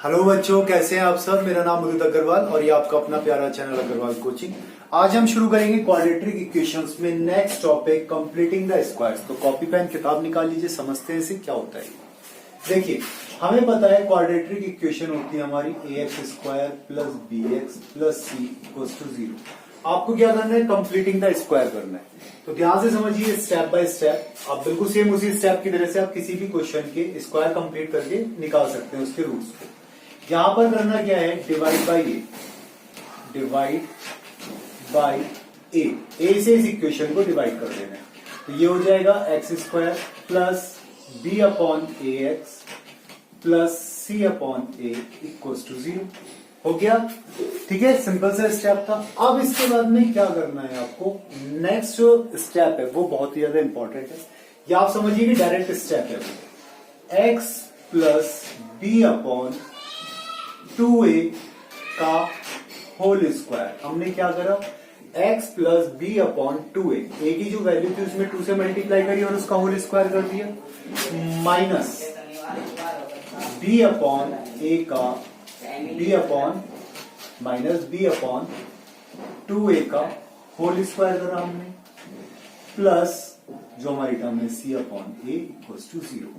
Hello बच्चों, कैसे हैं आप सब। मेरा नाम उदित अग्रवाल और ये आपका अपना प्यारा चैनल अग्रवाल कोचिंग। आज हम शुरू करेंगे क्वाड्रेटिक इक्वेशंस में next topic completing the squares. तो कॉपी पेन किताब निकाल लीजिए, समझते हैं इसे क्या होता है। देखिए, हमें पता है क्वाड्रेटिक इक्वेशन होती है हमारी ax² plus bx plus c equals to 0। आपको क्या करना है, कंप्लीटिंग द स्क्वायर करना है। तो ध्यान से समझिए स्टेप बाय स्टेप। आप बिल्कुल सेम उसी स्टेप की तरह से आप किसी भी क्वेश्चन के स्क्वायर कंप्लीट करके निकाल सकते हैं उसके रूट्स को। यहां पर करना क्या है, डिवाइड बाई ए से इस इक्वेशन को डिवाइड कर देना है। तो ये हो जाएगा x² plus b upon a x plus c upon a equals to 0 हो गया। ठीक है, सिंपल सा स्टेप था। अब इसके बाद में क्या करना है आपको, नेक्स्ट जो स्टेप है वो बहुत ही ज्यादा इंपॉर्टेंट है। या आप समझिए कि डायरेक्ट स्टेप है वो, x plus b upon 2a का होल स्क्वायर। हमने क्या करा, x plus b upon 2a, a की जो वैल्यू थी उसमें 2 से मल्टीप्लाई करी और उसका होल स्क्वायर कर दिया, माइनस b अपॉन a का b upon minus b upon 2a का होल स्क्वायर करा हमने, प्लस जो हमारी टर्म है c upon a equals to 0।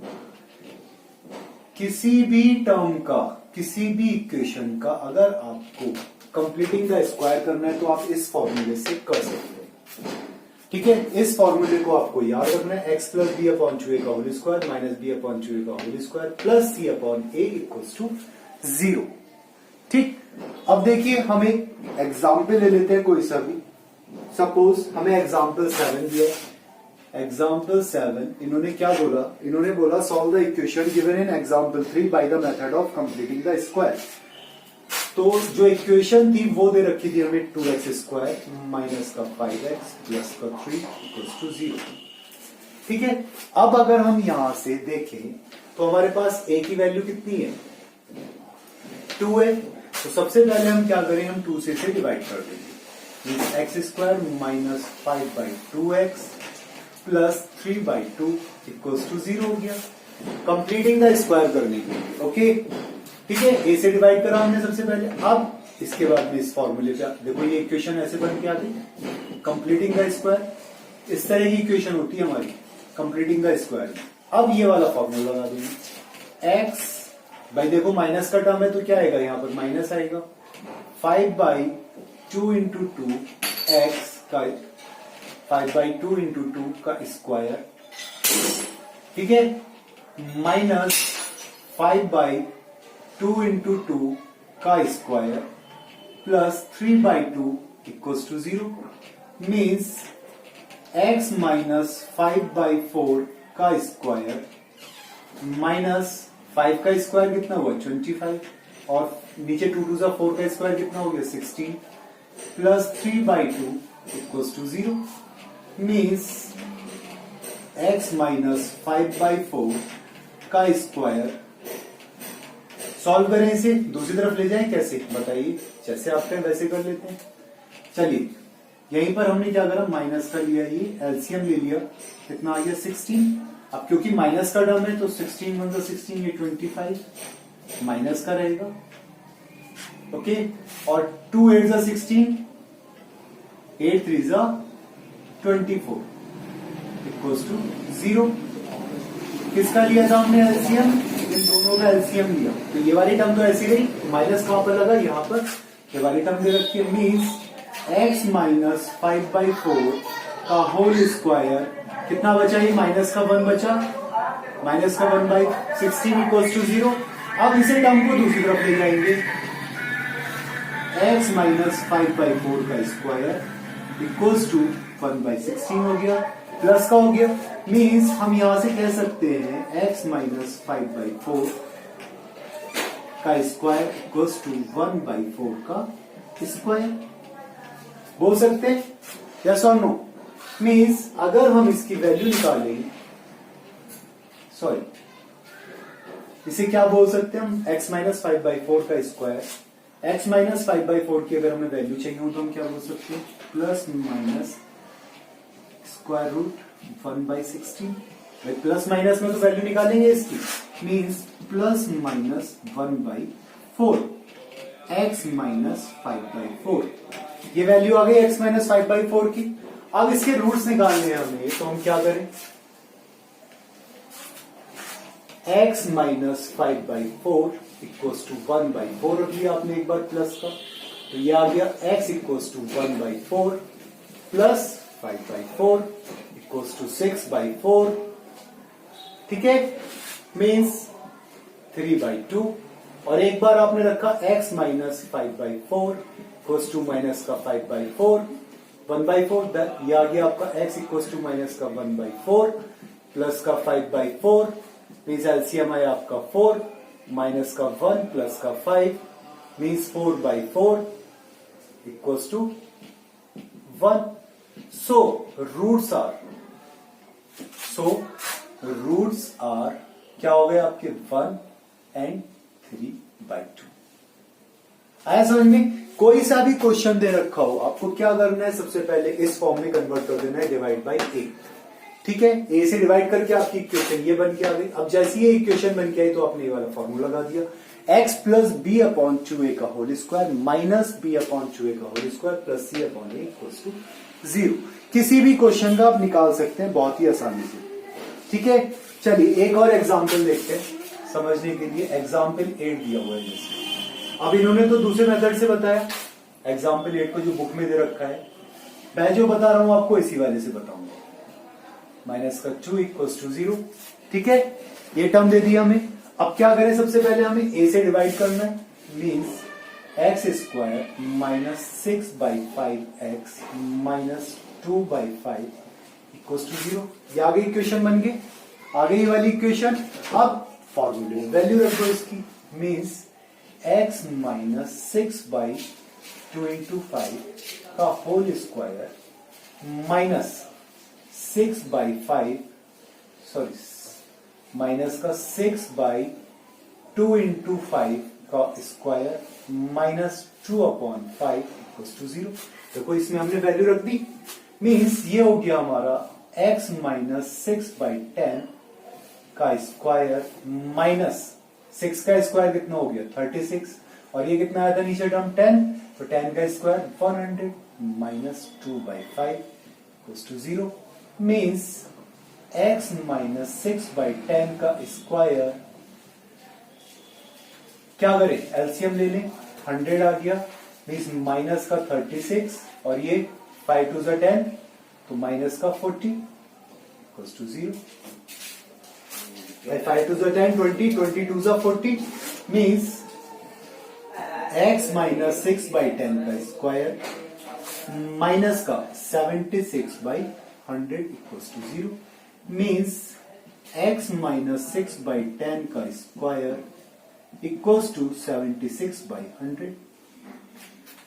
किसी भी टर्म का, किसी भी इक्वेशन का अगर आपको कंप्लीटिंग द स्क्वायर करना है तो आप इस फॉर्मूले से कर सकते हैं। ठीक है, इस फॉर्मूले को आपको याद रखना है, x plus b upon 2a का whole square minus b upon 2a का whole square plus c upon a equals to 0। ठीक, अब देखिए हम एक एग्जाम्पल ले लेते हैं कोई सा भी। सपोज हमें एग्जाम्पल 7 दिया है। एग्जाम्पल 7 इन्होंने क्या बोला, इन्होंने बोला solve the equation given in example 3 bye the method of completing the square. तो जो इक्वेशन थी वो दे रखी थी हमें 2x² माइनस का 5x प्लस का 3 इक्वल्स टू 0। ठीक है, अब अगर हम यहां से देखें तो हमारे पास a की वैल्यू कितनी है, 2 है। तो सबसे पहले हम क्या करें, हम 2 से डिवाइड कर देंगे। x² minus 5/2x plus 3/2 equals to 0 हो गया कंप्लीटिंग द स्क्वायर करने के लिए। ओके, ठीक है, a से डिवाइड करा हमने सबसे पहले। अब इसके बाद में इस फॉर्मूले पे देखो, ये इक्वेशन ऐसे बन के आ गई कंप्लीटिंग द स्क्वायर। इस तरह की इक्वेशन होती है हमारी कंप्लीटिंग द स्क्वायर। अब ये वाला फॉर्मूला लगा देंगे, x भाई देखो माइनस का टर्म है तो क्या आएगा, यहां पर माइनस आएगा, 5/2 इंटू 2 एक्स का 5/2 इंटू 2 का स्क्वायर, ठीक है, माइनस 5/2 इंटू 2 का square plus 3/2 equals to 0। Means x minus 5/4 का स्क्वायर माइनस 5 का स्क्वायर कितना हुआ 25 और नीचे 2 2 4 का स्क्वायर कितना हो गया 16 plus 3/2 equals to 0। Means x minus 5/4 का स्क्वायर। सॉल्व करें इसे, दूसरी तरफ ले जाएं, कैसे बताइए, जैसे आप कहें वैसे कर लेते हैं। चलिए, यहीं पर हमने क्या करा, माइनस का लिया, ये एलसीएम ले लिया, कितना आ गया 16। अब क्योंकि माइनस का टर्म है तो 16 1 16, ये 25 माइनस का रहेगा। ओके, और 2 8 16, 8 3 24 इक्वल्स टू 0। किसका लिया था हमने एलसीएम, इन दोनों का एलसीएम लिया। तो ये वाली टर्म तो ऐसी रही, माइनस कहां पर लगा, यहां पर ये वाली टर्म दे रखी है। मीन्स x माइनस 5/4 का होल स्क्वायर कितना बचा, ये माइनस का 1 बचा, माइनस का 1/16 इक्वल्स टू 0। अब इसे टर्म को दूसरी तरफ ले जाएंगे, x माइनस 5/4 का स्क्वायर इक्वल्स टू 1/16 हो गया, प्लस का हो गया। मीन्स हम यहां से कह सकते हैं x माइनस 5/4 का स्क्वायर इक्वल्स टू 1/4 का स्क्वायर। बोल सकते हैं यस और नो। मीन्स अगर हम इसकी वैल्यू निकालें, सॉरी, इसे क्या बोल सकते हैं हम, x माइनस 5/4 का स्क्वायर, x माइनस 5/4 की अगर हमें वैल्यू चाहिए हो तो हम क्या बोल सकते हैं, plus minus square root 1/16। Plus minus में तो वैल्यू निकालेंगे इसकी, means plus minus 1/4 4, x minus 5/4। ये वैल्यू आ गई x माइनस 5/4 की। अब इसके रूट्स निकालने हैं हमें, तो हम क्या करें, x माइनस 5/4 इक्वल्स टू 1/4 रख लिया आपने एक बार प्लस का, तो ये आ गया x equals to 1/4 plus 5/4 equals to 6/4। ठीक है, मीन्स 3/2। और एक बार आपने रखा x minus 5/4 equals to minus का 5/4 1/4, ये आ गया आपका x इक्वल्स टू माइनस का 1/4 प्लस का 5/4, मीन्स एलसीएम आया आपका 4 माइनस का 1 प्लस का 5, means 4/4 equals to 1। So roots are क्या हो गए आपके 1 एंड 3/2। आया समझ में? कोई सा भी क्वेश्चन दे रखा हो, आपको क्या करना है, सबसे पहले इस फॉर्म में कन्वर्ट कर देना है, डिवाइड बाय ए। ठीक है, ए से डिवाइड करके आपकी इक्वेशन ये बन के आ गई। अब जैसे ये इक्वेशन बन के आई तो आपने ये वाला फॉर्मूला लगा दिया, x plus b upon 2a का whole square minus b upon 2a का whole square plus c upon a equals to 0। किसी भी क्वेश्चन का आप निकाल सकते हैं बहुत ही आसानी से। ठीक है, चलिए एक और एग्जाम्पल देखते हैं समझने के लिए। एग्जाम्पल 8 दिया हुआ है जैसे, अब इन्होंने तो दूसरे मेथड से बताया, एग्जाम्पल 8 को जो बुक में दे रखा है, मैं जो बता रहा हूं आपको इसी वाले से बताऊंगा। माइनस का 2 इक्वल्स टू 0। ठीक है, ये टर्म दे दिया हमें। अब क्या करें, सबसे पहले हमें a से डिवाइड करना है, means x square minus 6/5x minus 2/5 equals to 0। ये आगे इक्वेशन बन गई, आगे ये वाली इक्वेशन। अब फॉर्मूले में वैल्यू रख दो इसकी, मीन्स x माइनस 6/2 इंटू 5 का whole square minus 6/5 sorry minus का 6/2 इंटू 5 का स्क्वायर माइनस 2/5 इक्वल्स टू 0। देखो इसमें हमने वैल्यू रख दी, मीन्स ये हो गया हमारा x माइनस 6/10 का स्क्वायर माइनस 6 का स्क्वायर कितना हो गया 36, और ये कितना आया था नीचे टर्म 10, तो 10 का square 100 minus 2/5 equals to 0। Means x minus 6/10 का स्क्वायर, क्या करें, एलसीएम ले लें, 100 आ गया, मीन्स माइनस का 36, और ये 5 2 10, तो माइनस का 40 equals to 0। 5 2 10, 20, 22 40, means x minus 6/10 का स्क्वायर माइनस का 76/100 equals to 0। Means x minus 6/10 का स्क्वायर इक्वल्स टू 76/100।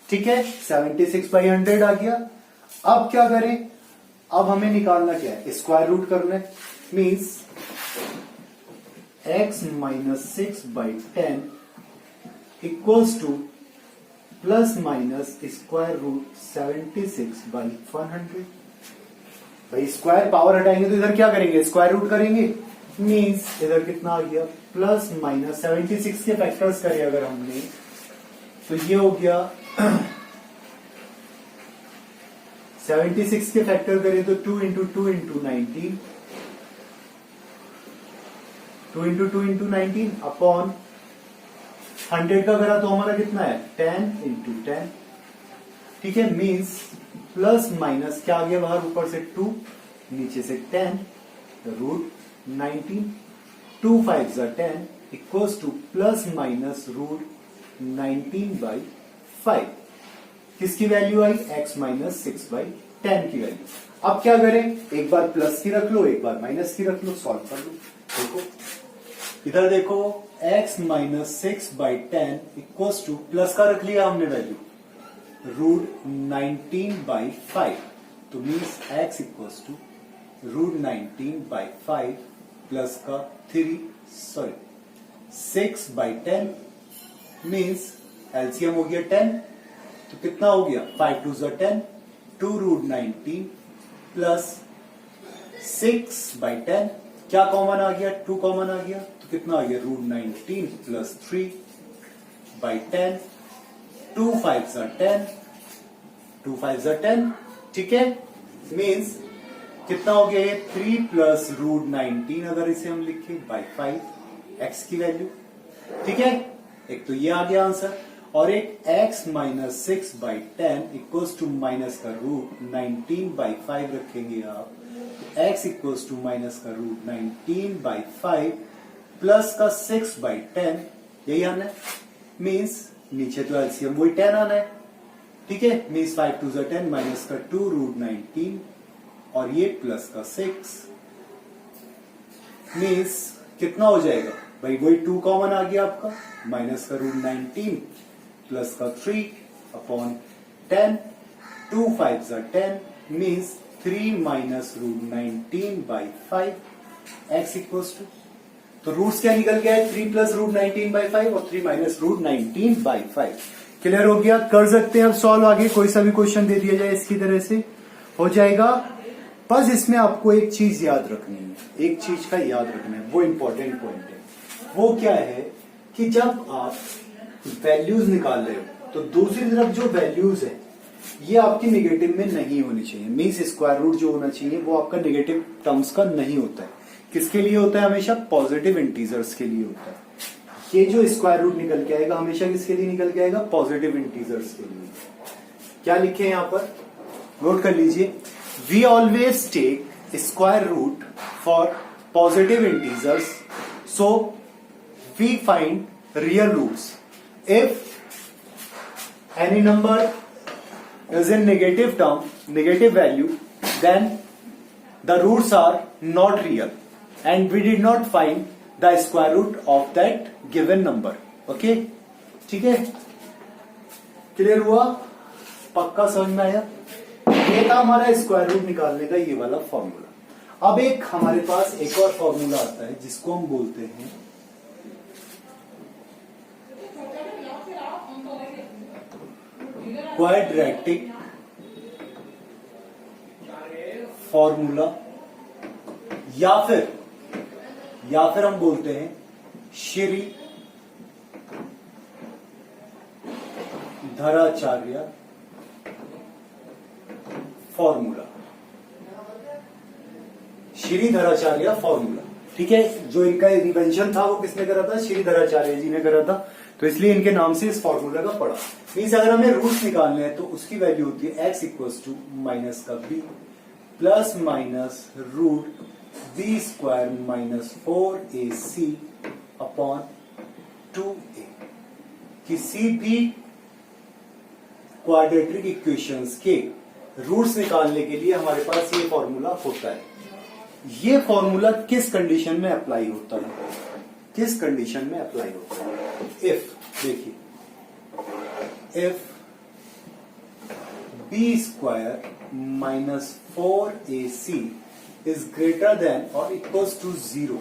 ठीक है, 76/100 आ गया। अब क्या करें, अब हमें निकालना क्या है, स्क्वायर रूट करना है, means x minus 6/10 equals to plus minus square root 76/100। भाई स्क्वायर पावर हटाएंगे तो इधर क्या करेंगे, स्क्वायर रूट करेंगे, मीन्स इधर कितना आ गया प्लस माइनस 76 के फैक्टर्स करें अगर हमने, तो ये हो गया 76 के फैक्टर करें तो 2 into 2 into 19, 2 into 2 into 19 upon 100 का करा तो हमारा कितना है 10 इंटू 10। ठीक है, मीन्स प्लस माइनस क्या आ गया बाहर, ऊपर से 2 नीचे से 10 root 19, 2 5 10 equals to plus minus root 19/5। किसकी वैल्यू आई, x माइनस 6/10 की वैल्यू। अब क्या करें, एक बार प्लस की रख लो, एक बार माइनस की रख लो, सॉल्व कर लो। देखो इधर देखो, x minus 6/10 equals to plus का रख लिया हमने वैल्यू रूट 19/5, तो means x equals to root 19/5 plus का 6/10, मीन्स एलसीएम हो गया 10, तो कितना हो गया 5 2 10, 2 रूट 19 प्लस 6/10, क्या कॉमन आ गया 2 कॉमन आ गया, तो कितना आ गया root 19 plus 3, by 10, 2 5s are 10, 2 5s are 10, ठीक है, मीन्स कितना हो गया ये 3 प्लस रूट 19 अगर इसे हम लिखें बाई 5 एक्स की वैल्यू, ठीक है, एक तो ये आ गया आंसर, और एक x minus 6 by 10 equals to minus का रूट 19 बाई 5 रखेंगे आप, x इक्वल्स टू माइनस का रूट 19 बाई 5 प्लस का 6 बाई 10, यही आना है, मीन्स नीचे तो एलसीएम वही 10 आना है, ठीक है, मीन्स 5 2 10 माइनस का 2 रूट 19 और ये प्लस का 6, मीन्स कितना हो जाएगा भाई, वही 2 कॉमन आ गया आपका, माइनस का रूट 19 प्लस का 3 upon 10, 2 5s are 10, means 3 minus root 19 by 5 x equals to, तो रूट्स क्या निकल गया है, 3 प्लस रूट 19 बाई 5 और 3 माइनस रूट 19 बाई 5। क्लियर हो गया, कर सकते हैं अब सॉल्व, आगे कोई सा भी क्वेश्चन दे दिया जाए इसकी तरह से हो जाएगा। बस इसमें आपको एक चीज याद रखनी है, एक चीज का याद रखना है, वो इंपॉर्टेंट पॉइंट है, वो क्या है कि जब आप वैल्यूज निकाल रहे हो तो दूसरी तरफ जो वैल्यूज है ये आपकी नेगेटिव में नहीं होनी चाहिए, मीन्स स्क्वायर रूट जो होना चाहिए वो आपका नेगेटिव टर्म्स का नहीं होता है। किसके लिए होता है, हमेशा पॉजिटिव इंटीजर्स के लिए होता है। ये जो स्क्वायर रूट निकल के आएगा हमेशा किसके लिए निकल के आएगा, पॉजिटिव इंटीजर्स के लिए। क्या लिखे यहां पर, नोट कर लीजिए, we always take square root for positive integers, so we find real roots if any number is in negative term, negative value, then the roots are not real and we did not find the square root of that given number. Okay, ठीक है, clear हुआ, पक्का समझ में आया। ये था हमारा स्क्वायर रूट निकालने का ये वाला फॉर्मूला। अब एक हमारे पास एक और फॉर्मूला आता है जिसको हम बोलते हैं क्वाड्रेटिक फॉर्मूला, या फिर हम बोलते हैं श्री धराचार्य फॉर्मूला, श्री धराचार्य फॉर्मूला, ठीक है। जो इनका इन्वेंशन था वो किसने करा था, श्री धराचार्य जी ने करा था, तो इसलिए इनके नाम से इस फॉर्मूला का पड़ा। मीन्स अगर हमें रूट्स निकालने हैं तो उसकी वैल्यू होती है x इक्वल्स टू माइनस का b plus minus root b square minus 4ac upon 2a। किसी भी क्वाड्रेटिक इक्वेशंस के रूट्स निकालने के लिए हमारे पास ये फॉर्मूला होता है। ये फॉर्मूला किस कंडीशन में अप्लाई होता है, किस कंडीशन में अप्लाई होता है, इफ, देखिए, if b square minus 4ac is greater than और इक्वल्स टू 0,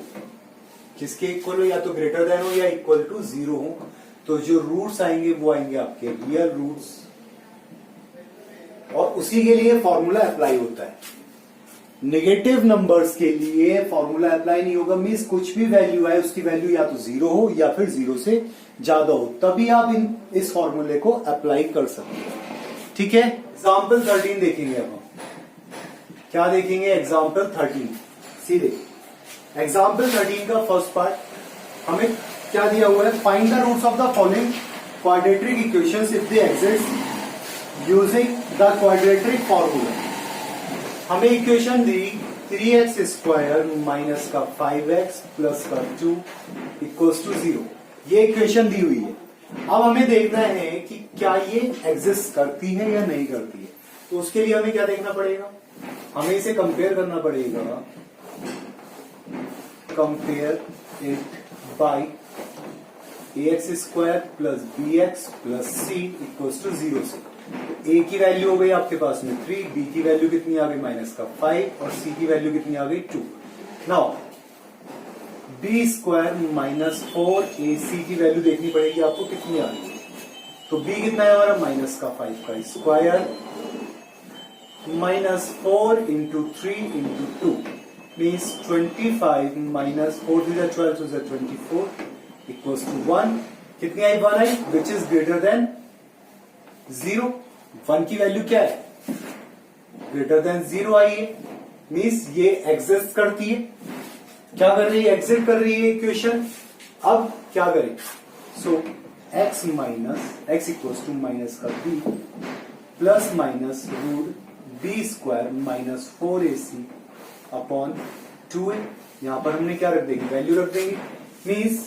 किसके इक्वल हो, या तो ग्रेटर देन हो या इक्वल टू 0 हो, तो जो रूट्स आएंगे वो आएंगे आपके रियल रूट्स, और उसी के लिए फॉर्मूला अप्लाई होता है। नेगेटिव नंबर्स के लिए फॉर्मूला अप्लाई नहीं होगा, मीन्स कुछ भी वैल्यू है उसकी वैल्यू या तो 0 हो या फिर 0 से ज्यादा हो, तभी आप इस फॉर्मूले को अप्लाई कर सकते हैं, ठीक है। एग्जाम्पल 13 देखेंगे अब हम, क्या देखेंगे, एग्जाम्पल 13, सीधे एग्जाम्पल 13 का फर्स्ट पार्ट हमें क्या दिया हुआ है, find the roots of the following quadratic equations if they exist using the quadratic formula. हमें इक्वेशन दी 3x स्क्वायर माइनस का 5x प्लस का 2 इक्वल्स टू 0, ये इक्वेशन दी हुई है। अब हमें देखना है कि क्या ये एग्जिस्ट करती है या नहीं करती है, तो उसके लिए हमें क्या देखना पड़ेगा, हमें इसे कंपेयर करना पड़ेगा, compare it by ax square plus bx plus c equals to 0 से। a की वैल्यू हो गई आपके पास में 3, b की वैल्यू कितनी आ गई माइनस का 5 और c की वैल्यू कितनी आ गई 2। Now b square minus 4ac की वैल्यू देखनी पड़ेगी आपको कितनी आ गई, तो b कितना है हमारा माइनस का 5 का square minus 4 into 3 into 2 means 25 minus 4 to the 12 to the 24 equals to 1। कितनी आई 1 आई विच इज ग्रेटर देन 0। 1 की वैल्यू क्या है ग्रेटर देन 0 आई है मीन्स ये एग्जिस्ट करती है। क्या कर रही है एग्जिट कर रही है इक्वेशन। अब क्या करें so x minus x equal to minus का b plus minus root b square minus 4ac upon 2a। यहां पर हमने क्या रख देंगे वैल्यू रख देंगे मीन्स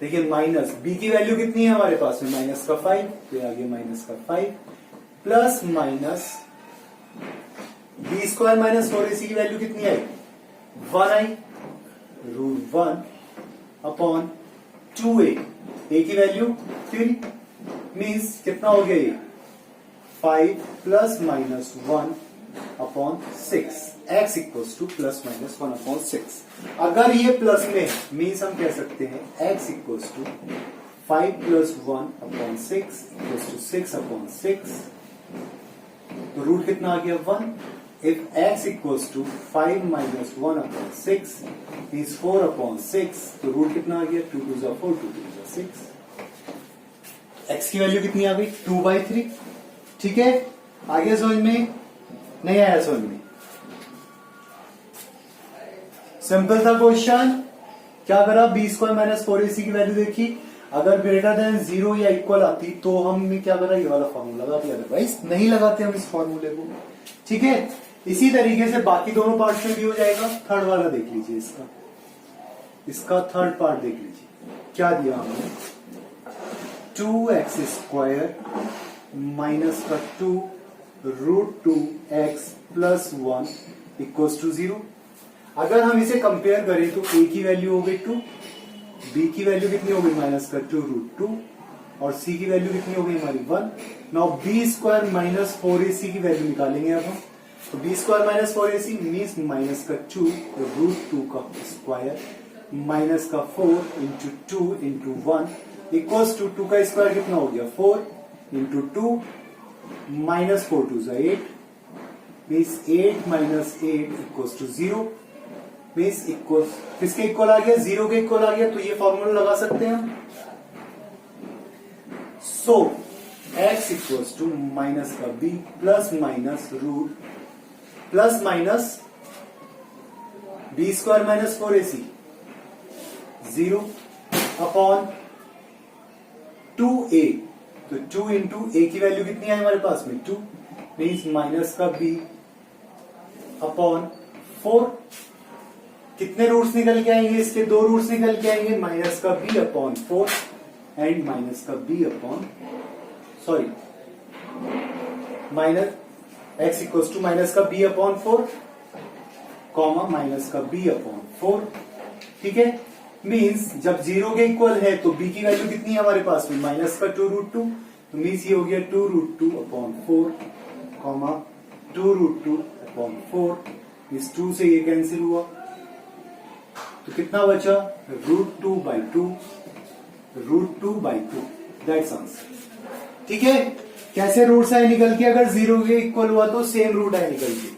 देखिए माइनस b की वैल्यू कितनी है हमारे पास में माइनस का 5 तो आ गया माइनस का 5 plus minus b square minus 4ac की वैल्यू कितनी आई 1 आई रूट 1 अपॉन 2a a की वैल्यू 3 मीन्स कितना हो गया ये 5 plus minus 1 upon 6 x equals to plus minus 1 upon 6। अगर ये प्लस में है मीन्स हम कह सकते हैं x equals to 5 plus 1 upon 6 equals to 6 upon 6। तो रूट कितना आ गया 1। If x equals to 5 minus 1 upon 6 means 4 upon 6 तो रूट कितना आ गया 2 2 जा 4 2 2 जा 6। x की वैल्यू कितनी आ गई 2/3। ठीक है आगे समझ में नहीं आया समझ में सिंपल था क्वेश्चन। क्या करा बी स्क्वायर माइनस 4ac की वैल्यू देखी अगर ग्रेटर देन 0 या इक्वल आती तो हमने क्या करा ये वाला फॉर्मूला लगा दिया अदरवाइज नहीं लगाते हम इस फॉर्मूले को। ठीक है इसी तरीके से बाकी दोनों पार्ट में भी हो जाएगा। थर्ड वाला देख लीजिए इसका थर्ड पार्ट देख लीजिए क्या दिया हमने 2x स्क्वायर माइनस का 2 root 2x plus 1 equals to 0। अगर हम इसे कंपेयर करें तो a की वैल्यू हो गई 2 b की वैल्यू कितनी हो गई माइनस का 2 रूट 2 और c की वैल्यू कितनी हो गई हमारी 1। Now b square minus 4ac की वैल्यू निकालेंगे अब हम तो b square minus 4ac means minus का 2 रूट 2 का स्क्वायर माइनस का 4 इंटू 2 इंटू 1 इक्वल्स टू 2 का स्क्वायर कितना हो गया 4 into 2 minus 4 2 8 means 8 minus 8 equals to 0 means equals किसके इक्वल आ गया 0 के इक्वल आ गया। तो ये फॉर्मूला लगा सकते हैं हम। So x equals to minus का b plus minus root plus minus b square minus 4ac 0 upon 2a तो 2 इंटू ए की वैल्यू कितनी है हमारे पास में 2 मीन्स माइनस का b अपॉन 4। कितने रूट्स निकल के आएंगे इसके 2 रूट्स निकल के आएंगे माइनस का b अपॉन 4 एंड माइनस का b upon sorry minus x equals to minus का b अपॉन 4 कॉमा माइनस का b अपॉन 4। ठीक है मीन्स जब 0 के इक्वल है तो b की वैल्यू कितनी है हमारे पास में माइनस का 2 रूट 2 तो मीन्स ये हो गया 2 root 2 upon 4 comma 2 root 2 upon 4 इस 2 से ये कैंसिल हुआ तो कितना बचा रूट 2/2 रूट 2/2 दैट्स आंसर। ठीक है कैसे रूट्स आए निकल के अगर 0 के इक्वल हुआ तो सेम रूट आए निकल के।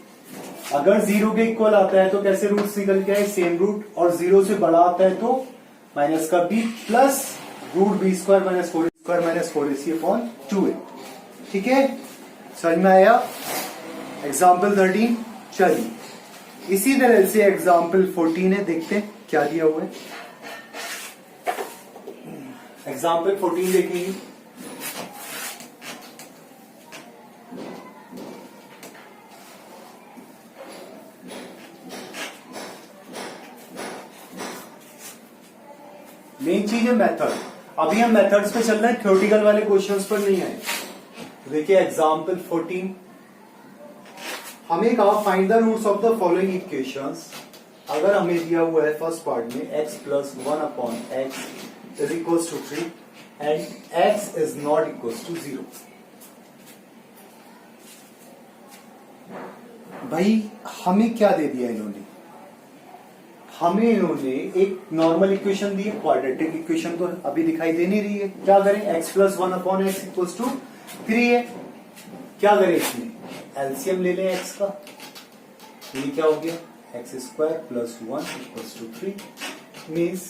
अगर 0 के इक्वल आता है तो कैसे रूट्स निकल के आए सेम रूट और 0 से बड़ा आता है तो माइनस का b plus root b square minus 4 square minus 4ac upon 2a। ठीक है समझ में आया एग्जाम्पल 13। चलिए इसी तरह से एग्जाम्पल 14 है देखते हैं क्या दिया हुआ है। एग्जाम्पल 14 देखेंगे मेन चीज है मेथड। अभी हम मेथड्स पे चल रहे हैं थ्योरेटिकल वाले क्वेश्चंस पर नहीं आए। देखिए एग्जाम्पल 14 हमें कहा find the roots of the following equations. अगर हमें दिया हुआ है फर्स्ट पार्ट में x plus 1 upon x is equals to 3 and x is not equals to 0। भाई हमें क्या दे दिया इन्होंने हमें इन्होंने एक नॉर्मल इक्वेशन दी है क्वाड्रेटिक इक्वेशन तो अभी दिखाई दे नहीं रही है। क्या करें x plus 1 upon x equals to 3 है। क्या करें इसमें एलसीएम ले लें x का ये क्या हो गया x square plus 1 equals to 3 means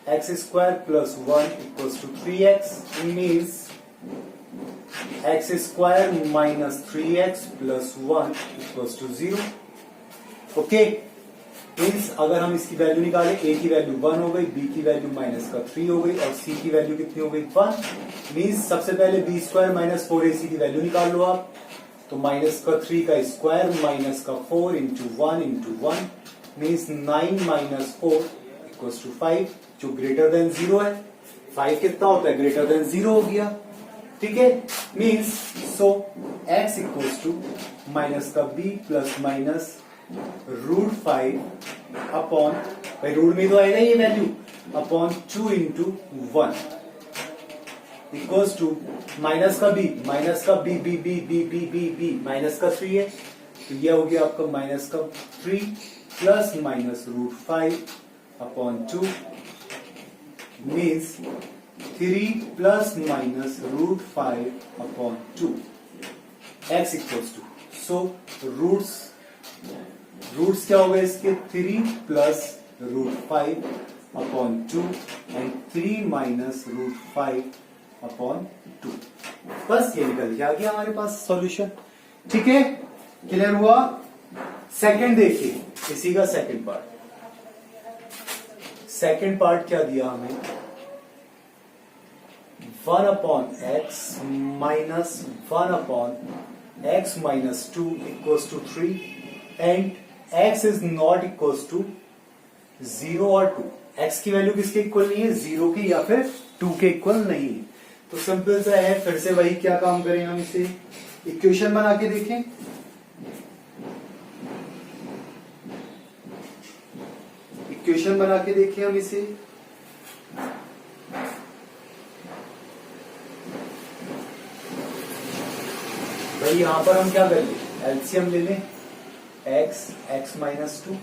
x square plus 1 equals to 3x means x square minus 3x plus 1 equals to 0। Okay, means अगर हम इसकी वैल्यू निकालें, a की वैल्यू 1 हो गई, b की वैल्यू माइनस का 3 हो गई और c की वैल्यू कितनी हो गई 1। मीन्स सबसे पहले b स्क्वायर माइनस 4ac की वैल्यू निकाल लो आप, तो माइनस का 3 का स्क्वायर माइनस का 4 into 1 means 9 minus 4 equals to 5, जो ग्रेटर देन 0 है। 5 कितना होता है, ग्रेटर देन 0 हो गया। ठीक है, means so x equals to minus का b plus minus root 5 upon, भाई रूट में तो आएगा ये value, upon 2 into 1 equals to minus का b माइनस का 3 है, तो यह हो गया आपका माइनस का 3 plus minus root 5 upon 2 means 3 plus minus root 5 upon 2 x equals to, so roots क्या हो गए इसके, 3 plus root 5 upon 2 and 3 minus root 5 upon 2। बस ये निकल के आ गया हमारे पास सॉल्यूशन। ठीक है, क्लियर हुआ। सेकंड देखिए, इसी का सेकंड पार्ट क्या दिया हमें, 1 upon x minus 1 upon x minus 2 equals to 3 and x is not equals to 0 और 2। x की वैल्यू किसके इक्वल नहीं है, 0 की या फिर 2 के इक्वल नहीं है। तो सिंपल सा है, फिर से वही क्या काम करें, हम इसे इक्वेशन बना के देखें। इक्वेशन बना के देखें हम इसे, भाई यहां पर हम क्या कर ले, एलसीएम ले लें, x माइनस 2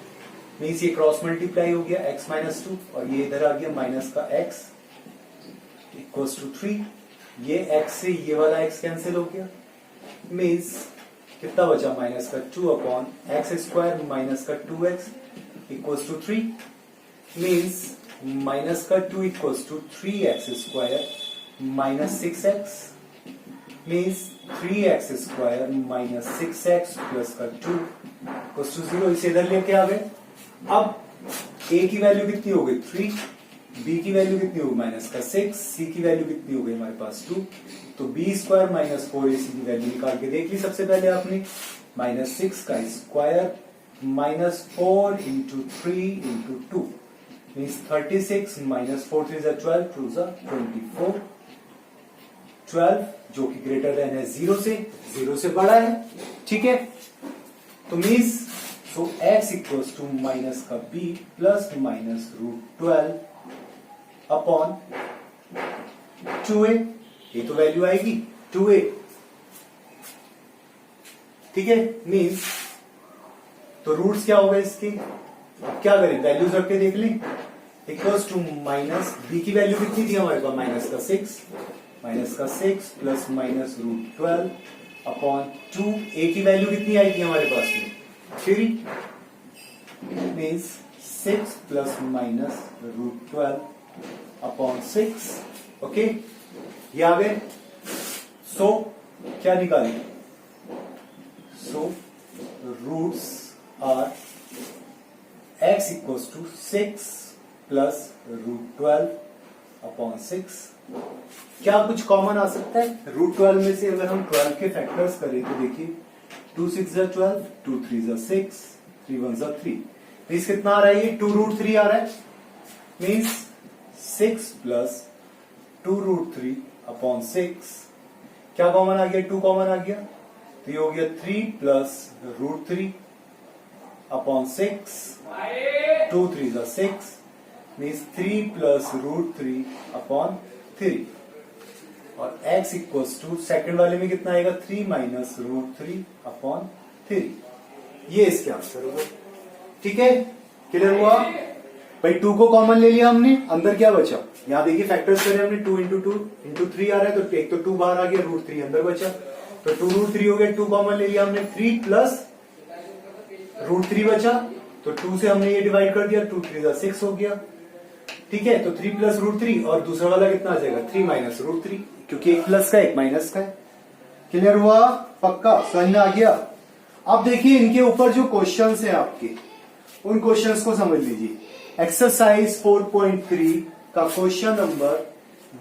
मीन्स ये क्रॉस मल्टीप्लाई हो गया x माइनस 2 और ये इधर आ गया माइनस का x इक्वल्स टू 3, ये x से ये वाला x कैंसिल हो गया, मीन्स कितना बचा, माइनस का 2 अपॉन एक्स स्क्वायर माइनस का 2x equals to 3 means minus का 2 equals to 3x square minus 6x means 3x square minus 6x plus का 2 इक्वल्स टू 0। इसे इधर लेके आ गए। अब a की वैल्यू कितनी हो गई 3, b की वैल्यू कितनी हो गई माइनस का 6, c की वैल्यू कितनी हो गई हमारे पास 2, तो b स्क्वायर माइनस 4ac की वैल्यू निकाल के देख ली सबसे पहले आपने, माइनस 6 का square minus 4 into 3 into 2 means 36 minus 4 3 12 2 24 12 जो कि ग्रेटर देन है 0 से बड़ा है। ठीक है, तो means so x equals to minus का b plus minus root 12 upon 2a, ये तो वैल्यू आएगी 2a। ठीक है, मीन्स तो रूट्स क्या हो गए इसके, अब क्या करें, वैल्यूज रख के देख लें, इक्वल्स टू माइनस b की वैल्यू कितनी थी हमारे पास, माइनस का 6 plus minus root 12 upon 2, a की वैल्यू कितनी आई थी हमारे पास में 3 means 6 plus minus root 12 upon 6। Okay, ये आ गए। सो क्या निकालें, so roots are x equals to 6 plus root 12 upon 6। क्या कुछ कॉमन आ सकता है, रूट 12 में से अगर हम 12 के फैक्टर्स करें तो देखिए 2 6 जा 12, 2 3 जा 6, 3 1 जा 3 मीन्स कितना आ रहा है, ये 2 रूट 3 आ रहा है, मीन्स 6 प्लस 2 रूट 3 अपॉन 6। क्या कॉमन आ गया, 2 कॉमन आ गया, तो ये हो गया 3 प्लस रूट 3 अपॉन 6, 2 3 जा 6 मीन्स 3 प्लस रूट 3 अपॉन 3 और x इक्वल्स टू सेकंड वाले में कितना आएगा, 3 माइनस रूट 3 अपॉन 3। ये इसके आंसर होगा। ठीक है, क्लियर हुआ। भाई 2 को कॉमन ले लिया हमने, अंदर क्या बचा, यहाँ देखिए फैक्टर्स करे हमने, 2 इंटू 2 इंटू 3 आ रहा है, तो एक तो 2 बाहर आ गया, रूट 3 अंदर बचा, तो 2 रूट 3 हो गया, 2 कॉमन ले लिया हमने, 3 प्लस रूट 3 बचा, तो 2 से हमने ये डिवाइड कर दिया, 2 3 6 हो गया, ठीक है, तो 3 प्लस रूट 3 और दूसरा वाला कितना आ जाएगा 3 माइनस रूट 3, क्योंकि एक प्लस का एक माइनस का है। क्लियर हुआ? पक्का समझ में आ गया? अब देखिए इनके ऊपर जो क्वेश्चंस है आपके, उन क्वेश्चंस को समझ लीजिए। एक्सरसाइज 4.3 का क्वेश्चन नंबर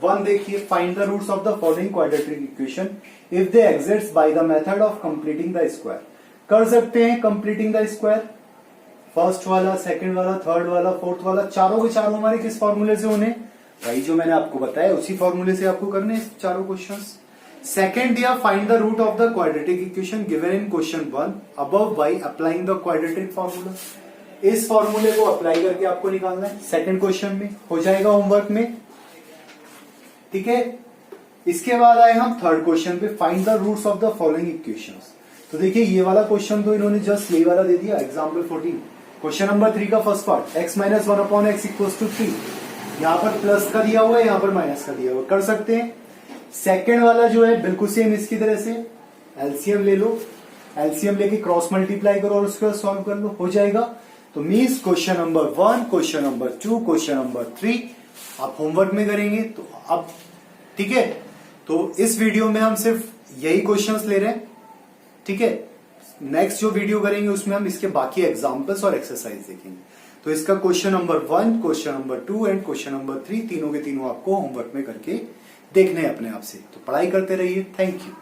1 देखिए, find the roots of the following quadratic equation if they exist by the method of completing the square. कर सकते हैं कंप्लीटिंग द स्क्वायर, फर्स्ट वाला, सेकंड वाला, थर्ड वाला, फोर्थ वाला, चारों के चारों हमारे किस फॉर्मूले से होने, भाई जो मैंने आपको बताया उसी फॉर्मूले से आपको करने चारों क्वेश्चंस। सेकंड दिया, find the root of the quadratic equation given in question 1 above by applying the quadratic formula. इस फॉर्मूले को अप्लाई करके आपको निकालना है सेकंड क्वेश्चन में, हो जाएगा होमवर्क में। ठीक है, इसके बाद आए हम थर्ड क्वेश्चन पे, find the roots of the following equations. तो देखिए ये वाला क्वेश्चन तो इन्होंने जस्ट ये वाला दे दिया, एग्जाम्पल 14। क्वेश्चन नंबर 3 का first part, x minus 1 upon x equals to 3, यहां पर प्लस का दिया हुआ है, यहां पर माइनस का दिया हुआ है, कर सकते हैं। सेकेंड वाला जो है बिल्कुल सेम इसकी तरह से, एलसीएम ले लो, एलसीएम लेके क्रॉस मल्टीप्लाई करो और उसको सॉल्व कर लो, हो जाएगा। तो means question number 1, question number 2, question number 3 आप होमवर्क में करेंगे। तो अब ठीक है, तो इस वीडियो में हम सिर्फ यही क्वेश्चंस ले रहे हैं। ठीक है, नेक्स्ट जो वीडियो करेंगे उसमें हम इसके बाकी एग्जांपल्स और एक्सरसाइज देखेंगे। तो इसका question number 1, question number 2 and question number 3 तीनों के तीनों आपको होमवर्क में करके देखने हैं अपने आप से। तो पढ़ाई करते रहिए। Thank you.